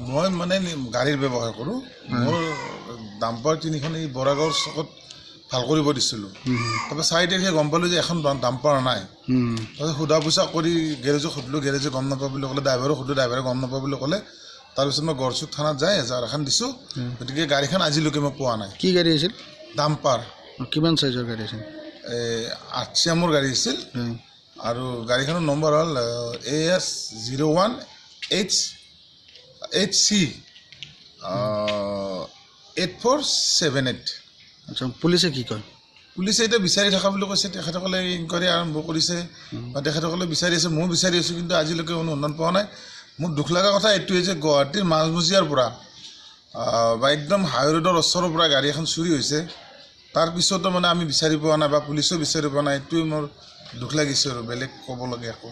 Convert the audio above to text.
মই মানে গাড়ীৰ ব্যৱহাৰ কৰোঁ। মোৰ ডাম্পাৰ তিনিখন এই বৰাগাঁৱৰ চকত ভাল কৰিব দিছিলোঁ। তাৰপৰা 4 তাৰিখে গম পালোঁ যে এখন ডাম্পাৰ নাই। তাৰপিছত সোধা পোছা কৰি গেৰেজক সুধিলোঁ, গেৰেজে গম নাপাওঁ বুলি ক'লে। ড্ৰাইভাৰক সুধিলোঁ, ড্ৰাইভাৰে গম নাপাওঁ বুলি ক'লে। তাৰপিছত মই গড়চুক থানাত যাই এজাহাৰ এখন দিছোঁ। গতিকে গাড়ীখন আজিলৈকে মই পোৱা নাই। কি গাড়ী আছিল? ডাম্পাৰ। কিমান চাইজৰ গাড়ী আছিল? 8 চিয়ামৰ গাড়ী আছিল আৰু গাড়ীখনৰ নম্বৰ হ'ল AS01 HC 8478। আচ্ছা, পুলিচে কি কয়? পুলিচে এতিয়া বিচাৰি থকা বুলি কৈছে। তেখেতসকলে ইনকুৱাৰী আৰম্ভ কৰিছে বা তেখেতসকলে বিচাৰি আছে, ময়ো বিচাৰি আছোঁ, কিন্তু আজিলৈকে কোনো সন্ধান পোৱা নাই। মোৰ দুখ লগা কথা এইটোৱে যে গুৱাহাটীৰ মাজমজিয়াৰ পৰা বা একদম হাই ৰোডৰ ওচৰৰ পৰা গাড়ী এখন চুৰি হৈছে, তাৰপিছতো মানে আমি বিচাৰি পোৱা নাই বা পুলিচেও বিচাৰি পোৱা নাই। এইটোৱে মোৰ দুখ লাগিছে আৰু বেলেগ ক'বলগীয়া একো।